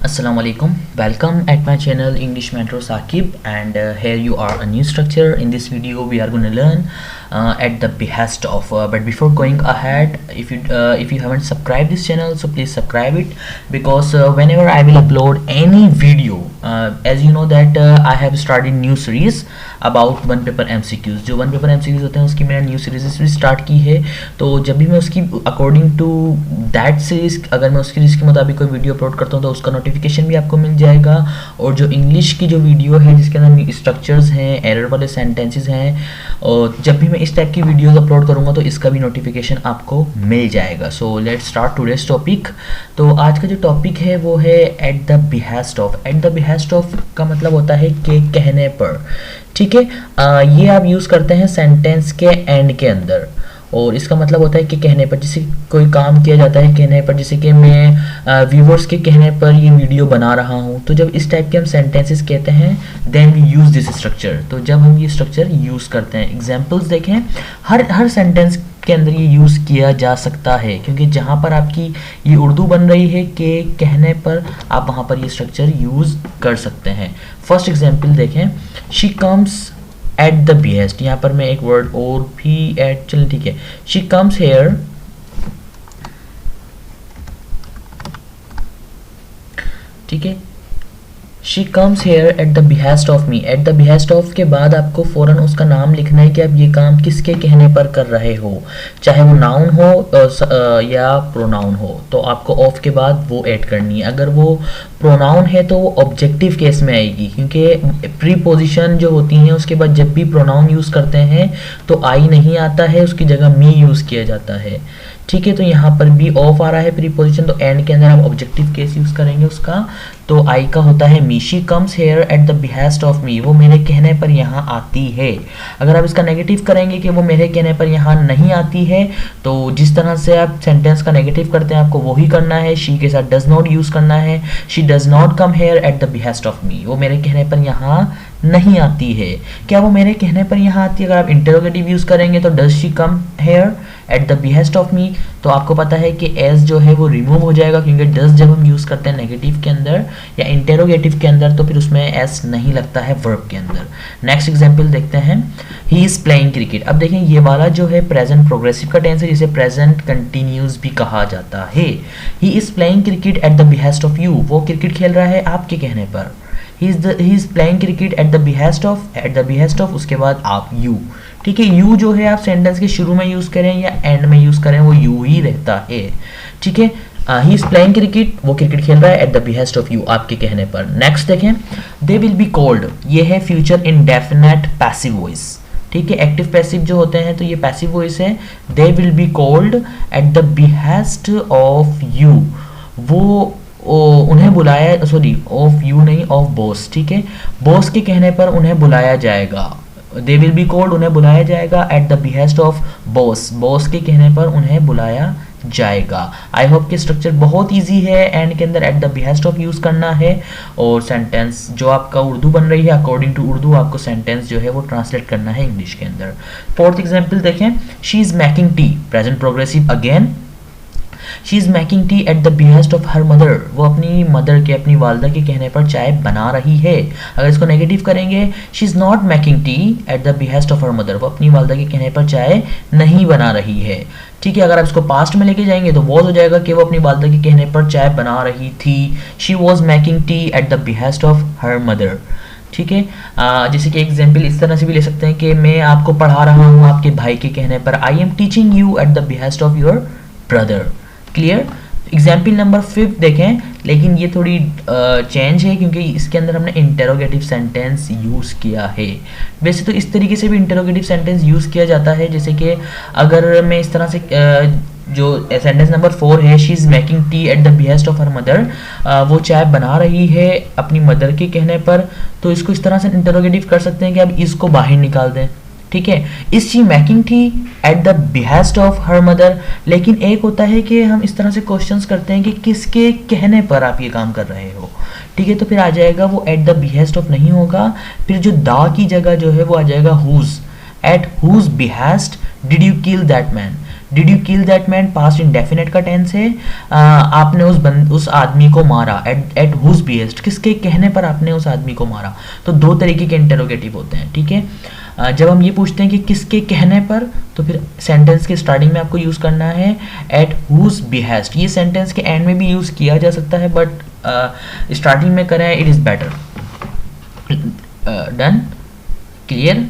Assalamu alaikum. Welcome at my channel English Mentor Saqib, and here you are a new structure. In this video we are going to learn at the behest of but before going ahead, if you haven't subscribed this channel, so please subscribe it, because whenever I will upload any video, as you know that I have started new series about one paper MCQs. जो one paper MCQs होते हैं उसकी मैंने new series भी start की है, तो जब भी मैं उसकी अकॉर्डिंग टू दैट सीरीज, अगर मैं उसकी सीरीज के मुताबिक कोई वीडियो अपलोड करता हूँ तो उसका नोटिफिकेशन भी आपको मिल जाएगा। और जो इंग्लिश की जो वीडियो है जिसके अंदर स्ट्रक्चर्स हैं, एरर वाले सेंटेंसेस हैं, और जब भी मैं इस टाइप की वीडियोस अपलोड करूँगा तो इसका भी नोटिफिकेशन आपको मिल जाएगा। So let's start today's topic. तो आज का जो टॉपिक है वो है eight the behest of. Eight the behest of का मतलब होता है कि कहने पर, ठीक है। ये आप यूज़ करते हैं सेंटेंस के एंड के अंदर, और इसका मतलब होता है कि कहने पर, जैसे कोई काम किया जाता है कहने पर, जैसे कि मैं व्यूवर्स के कहने पर ये वीडियो बना रहा हूँ, तो जब इस टाइप के हम सेंटेंसेस कहते हैं then we use this structure. तो जब हम ये स्ट्रक्चर यूज़ करते हैं, एग्जांपल्स देखें, हर सेंटेंस के अंदर ये यूज़ किया जा सकता है, क्योंकि जहाँ पर आपकी ये उर्दू बन रही है कि कहने पर, आप वहाँ पर ये स्ट्रक्चर यूज़ कर सकते हैं। फर्स्ट एग्जांपल देखें, she comes at the behest. यहाँ पर मैं एक वर्ड और भी एड, चलिए ठीक है, शी कम्स हेयर, ठीक है, she comes here at the behest of me. Eight the behest of के बाद आपको फ़ौरन उसका नाम लिखना है कि आप ये काम किसके कहने पर कर रहे हो, चाहे वो नाउन हो या प्रोनाउन हो, तो आपको ऑफ के बाद वो ऐड करनी है। अगर वो प्रोनाउन है तो वो ऑब्जेक्टिव केस में आएगी, क्योंकि प्रीपोजिशन जो होती हैं उसके बाद जब भी प्रोनाउन यूज़ करते हैं तो आई नहीं आता है, उसकी जगह मी यूज़ किया जाता है, ठीक है। तो यहाँ पर भी ऑफ आ रहा है प्रीपोजिशन, तो एंड के अंदर आप ऑब्जेक्टिव केस यूज़ करेंगे उसका, तो आई का होता है me. She comes here at the behest of me, वो मेरे कहने पर यहाँ आती है। अगर आप इसका नेगेटिव करेंगे कि वो मेरे कहने पर यहाँ नहीं आती है, तो जिस तरह से आप सेंटेंस का नेगेटिव करते हैं आपको वही करना है। शी के साथ डज नॉट यूज़ करना है, she does not come here at the behest of me, वो मेरे कहने पर यहाँ नहीं आती है। क्या वो मेरे कहने पर यहाँ आती है? अगर आप इंटरोगेटिव यूज़ करेंगे तो does she come here at the behest of मी, तो आपको पता है कि एस जो है वो रिमूव हो जाएगा, क्योंकि डज जब हम यूज़ करते हैं नेगेटिव के अंदर या इंटरोगेटिव के अंदर तो फिर उसमें एस नहीं लगता है वर्ब के अंदर। नेक्स्ट एग्जांपल देखते हैं, ही इज़ प्लेइंग क्रिकेट। अब देखें ये वाला जो है प्रेजेंट प्रोग्रेसिव का टेंस है, जिसे प्रेजेंट कंटिन्यूस भी कहा जाता है। He is playing cricket at the behest of you, वो क्रिकेट खेल रहा है आपके कहने पर। he is playing cricket at the behest of उसके बाद आप you, ठीक है। you जो है आप सेंटेंस के शुरू में यूज़ करें या एंड में यूज़ करें वो you ही रहता है, ठीक है। ही इज प्लेइंग क्रिकेट, वो क्रिकेट खेल रहा है eight the behest of you, आपके कहने पर। नेक्स्ट देखें, दे विल बी कॉल्ड, ये है फ्यूचर इंडेफिनेट पैसिव वॉइस, ठीक है। एक्टिव पैसिव जो होते हैं तो ये पैसिव वॉइस है। They will be called eight the behest of you, वो उन्हें बुलाया, सॉरी ऑफ यू नहीं, ऑफ बॉस, ठीक है। बॉस के कहने पर उन्हें बुलाया जाएगा, दे विल बी कॉल्ड, उन्हें बुलाया जाएगा eight the behest of boss, boss के कहने पर उन्हें बुलाया जाएगा। आई होप कि स्ट्रक्चर बहुत इजी है, एंड के अंदर eight the behest of use करना है, और सेंटेंस जो आपका उर्दू बन रही है अकॉर्डिंग टू उर्दू आपको सेंटेंस जो है वो ट्रांसलेट करना है इंग्लिश के अंदर। फोर्थ एग्जाम्पल देखें, she is making tea, present progressive again. She is making tea eight the behest of her mother, वो अपनी मदर के, अपनी वालदा के कहने पर चाय बना रही है। अगर इसको नेगेटिव करेंगे, she is not making tea eight the behest of her mother, वो अपनी वालदा के कहने पर चाय नहीं बना रही है, ठीक है। अगर आप इसको पास्ट में लेके जाएंगे तो वॉज हो जाएगा कि वो अपनी वालदा के कहने पर चाय बना रही थी। She was making tea eight the behest of her mother, ठीक है। जैसे कि एग्जाम्पल इस तरह से भी ले सकते हैं कि मैं आपको पढ़ा रहा हूँ आपके भाई के कहने पर, I am teaching you eight the behest of your brother, clear. Example number 5 देखें, लेकिन ये थोड़ी चेंज है क्योंकि इसके अंदर हमने इंटरोगेटिव सेंटेंस यूज़ किया है। वैसे तो इस तरीके से भी इंटरोगेटिव सेंटेंस यूज़ किया जाता है, जैसे कि अगर मैं इस तरह से जो सेंटेंस नंबर 4 है, she is making tea eight the behest of her mother, वो चाय बना रही है अपनी मदर के कहने पर, तो इसको इस तरह से इंटरोगेटिव कर सकते हैं कि अब इसको बाहर निकाल दें, ठीक है। Is she making T eight the behest of her mother. लेकिन एक होता है कि हम इस तरह से क्वेश्चंस करते हैं कि किसके कहने पर आप ये काम कर रहे हो, ठीक है, तो फिर आ जाएगा वो एट द बिहेस्ट ऑफ नहीं होगा, फिर जो दा की जगह जो है वो आ जाएगा whose, at whose behest did you kill that man, did you kill that man, past indefinite का टेंस है। आपने उस आदमी को मारा, एट हुज बिहेस्ट, किसके कहने पर आपने उस आदमी को मारा। तो दो तरीके के इंटरोगेटिव होते हैं, ठीक है। जब हम ये पूछते हैं कि किसके कहने पर, तो फिर सेंटेंस के स्टार्टिंग में आपको यूज़ करना है एट हुज बिहेस्ट। ये सेंटेंस के एंड में भी यूज़ किया जा सकता है, बट स्टार्टिंग में करें it is better. Done, clear,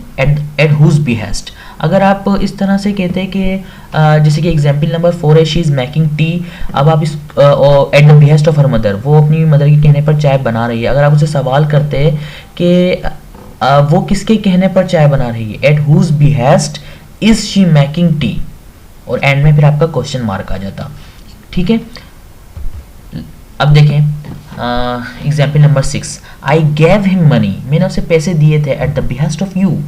at whose behest. अगर आप इस तरह से कहते हैं कि जैसे कि एग्जाम्पल नंबर 4 है, शी इज़ मेकिंग टी। अब आप इस eight the behest of her mother, वो अपनी मदर के कहने पर चाय बना रही है। अगर आप उसे सवाल करते हैं कि वो किसके कहने पर चाय बना रही है, at whose behest is she making tea, और एंड में फिर आपका क्वेश्चन मार्क आ जाता, ठीक है। अब देखें एग्जाम्पल नंबर 6, आई गैव हिम मनी, मैंने उसे पैसे दिए थे eight the behest of you,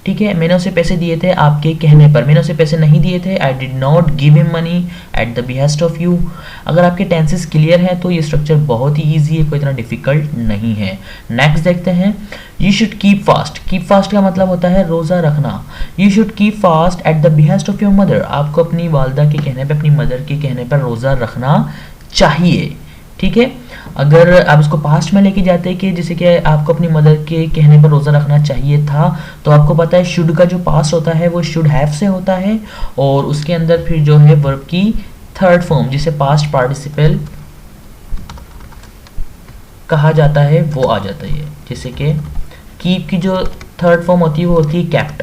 ठीक है। मैंने उसे पैसे दिए थे आपके कहने पर, मैंने उसे पैसे नहीं दिए थे, I did not give him money at the behest of you. अगर आपके टेंसेस क्लियर हैं तो ये स्ट्रक्चर बहुत ही ईजी है, कोई इतना डिफिकल्ट नहीं है। नेक्स्ट देखते हैं, you should keep fast. Keep fast का मतलब होता है रोज़ा रखना। You should keep fast at the behest of your mother, आपको अपनी वालदा के कहने पर, अपनी मदर के कहने पर रोज़ा रखना चाहिए, ठीक है। अगर आप इसको पास्ट में लेके जाते हैं कि जैसे कि आपको अपनी मदर के कहने पर रोज़ा रखना चाहिए था, तो आपको पता है शुड का जो पास्ट होता है वो शुड हैव से होता है, और उसके अंदर फिर जो है वर्ब की थर्ड फॉर्म जिसे पास्ट पार्टिसिपल कहा जाता है वो आ जाता है। जैसे कि कीप की जो थर्ड फॉर्म होती है वो होती है कैप्ट।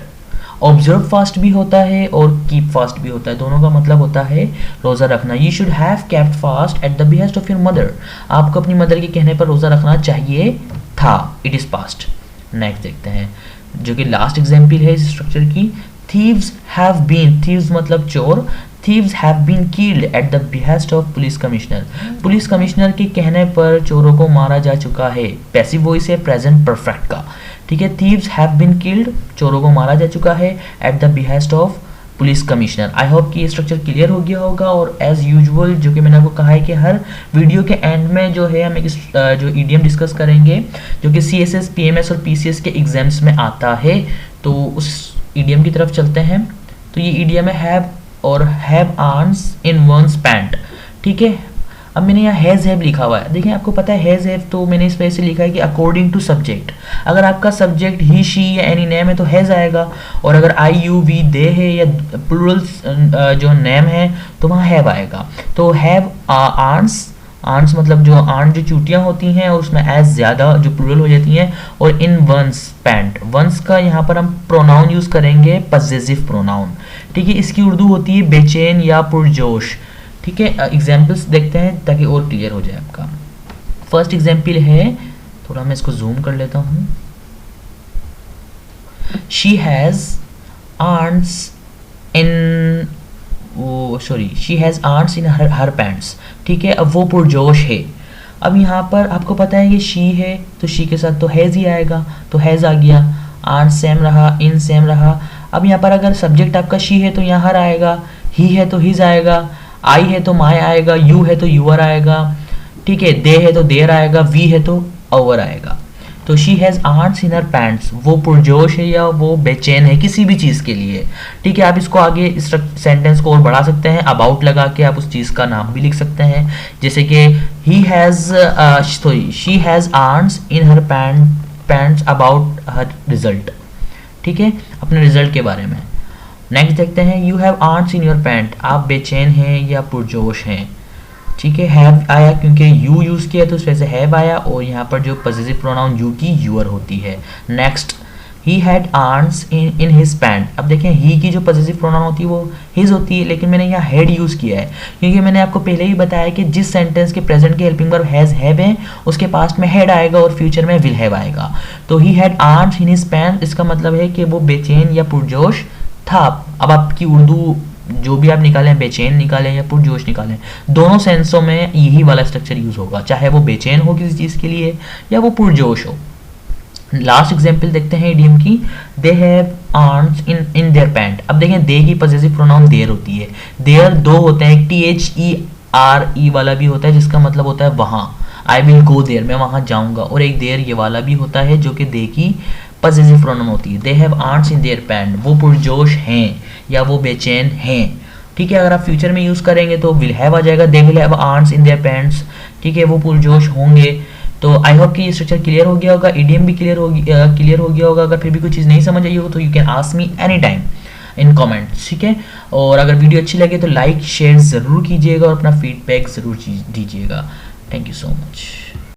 ऑब्जर्व फास्ट भी होता है और कीप फास्ट भी होता है, दोनों का मतलब होता है रोज़ा रखना। You should have kept fast at the behest of your mother, आपको अपनी मदर के कहने पर रोज़ा रखना चाहिए था, इट इज़ पास्ट। नेक्स्ट देखते हैं जो कि लास्ट एग्जाम्पल है इस स्ट्रक्चर की, थीव्स हैव बीन, थीव्स मतलब चोर, thieves have been killed at the behest of police commissioner, police commissioner के कहने पर चोरों को मारा जा चुका है। पैसिव वॉइस है प्रेजेंट परफेक्ट का, ठीक है। थीव्स हैव बीन किल्ड, चोरों को मारा जा चुका है eight the behest of police commissioner. I hope कि ये स्ट्रक्चर क्लियर हो गया होगा, और एज यूजुअल जो कि मैंने आपको कहा है कि हर वीडियो के एंड में जो है हम एक जो ईडीएम डिस्कस करेंगे जो कि सीएसएस, पीएमएस और पीसीएस के एग्जाम्स में आता है, तो उस ईडीएम की तरफ चलते हैं। तो ये ईडीएम है हैव और हैव आर्न्स इन वंस पैंट, ठीक है। अब मैंने यहाँ हैज़ हैव लिखा हुआ है, देखिए आपको पता है हैज़ हैव, तो मैंने इस वजह से लिखा है कि अकॉर्डिंग टू सब्जेक्ट। अगर आपका सब्जेक्ट ही, शी या एनी नेम है तो हैज़ आएगा, और अगर आई, यू, वी, दे है या प्लूरल जो नेम है तो वहाँ हैव आएगा। तो हैव आर्न्स, आर्न्स मतलब जो आर्न जो चूटियाँ होती हैं और उसमें एज ज़्यादा जो प्लूरल हो जाती हैं, और इन वंस पैंट, वंस का यहाँ पर हम प्रोनाउन यूज़ करेंगे पजेसिव प्रोनाउन, ठीक है। इसकी उर्दू होती है बेचैन या पुरजोश, ठीक है। एग्जाम्पल्स देखते हैं ताकि और क्लियर हो जाए आपका। फर्स्ट एग्जाम्पल है, थोड़ा मैं इसको जूम कर लेता हूँ, she has आर्न्स in, she has आर्न्स in her pants, ठीक है। अब वो पुरजोश है। अब यहाँ पर आपको पता है ये शी है तो शी के साथ तो हैज़ ही आएगा, तो हैज़ आ गया, आर्न्स सेम रहा, इन सेम रहा। अब यहाँ पर अगर सब्जेक्ट आपका शी है तो यहाँ हर आएगा, ही है तो हिज आएगा, आई है तो माय आएगा, यू है तो यूअर आएगा, ठीक है। दे है तो देर आएगा, वी है तो अवर आएगा। तो she has आर्न्स in her pants, वो पुरजोश है या वो बेचैन है किसी भी चीज़ के लिए, ठीक है। आप इसको आगे इस सेंटेंस को और बढ़ा सकते हैं, अबाउट लगा के आप उस चीज़ का नाम भी लिख सकते हैं, जैसे कि he has sorry she has आर्न्स in her pants about her result, ठीक है, अपने रिजल्ट के बारे में। नेक्स्ट देखते हैं, यू हैव आर्न्स इन योर पैंट, आप बेचैन हैं या पुरजोश हैं, ठीक है। हैव आया क्योंकि यू यूज़ किया तो उस वजह से हैव आया, और यहाँ पर जो पॉजिटिव प्रोनाउन यू की यूअर होती है। नेक्स्ट, ही हैड आर्न्स इन हिज पैंट। अब देखें ही की जो पॉजिटिव प्रोनाउन होती है वो हिज होती है, लेकिन मैंने यहाँ हैड यूज़ किया है क्योंकि मैंने आपको पहले ही बताया कि जिस सेंटेंस के प्रेजेंट के हेल्पिंग वर्ब हैज़ हैव है उसके पास्ट में हैड आएगा और फ्यूचर में विल हैव आएगा। तो ही हैड आर्न्स इन हिज पैंट, इसका मतलब है कि वो बेचैन या पुरजोश था। अब आपकी उर्दू जो भी आप निकालें, बेचैन निकालें या पुरजोश निकालें, दोनों सेंसों में यही वाला स्ट्रक्चर यूज होगा, चाहे वो बेचैन हो किसी चीज़ के लिए या वो पुरजोश हो। लास्ट एग्जाम्पल देखते हैं इडियम की, they have arms in their pant. अब देखें दे की पॉजिटिव प्रोनाउन देयर होती है, देयर दो होते हैं, THERE वाला भी होता है जिसका मतलब होता है वहाँ, आई विल गो देयर, मैं वहाँ जाऊँगा, और एक देयर ये वाला भी होता है जो कि दे की पॉजिटिव प्रोनाउन होती है। They have arms in their pant, वो पुरजोश हैं या वो बेचैन हैं। ठीक है। अगर आप फ्यूचर में यूज़ करेंगे तो विल हैव आ जाएगा, they will have arms in their pants, ठीक है, वो पुरजोश होंगे। तो आई होप कि ये स्ट्रक्चर क्लियर हो गया होगा, ईडीएम भी क्लियर हो गया होगा। अगर फिर भी कोई चीज़ नहीं समझ आई हो तो you can ask me any time in comments, ठीक है। और अगर वीडियो अच्छी लगे तो लाइक शेयर ज़रूर कीजिएगा और अपना फीडबैक ज़रूर दीजिएगा। Thank you so much.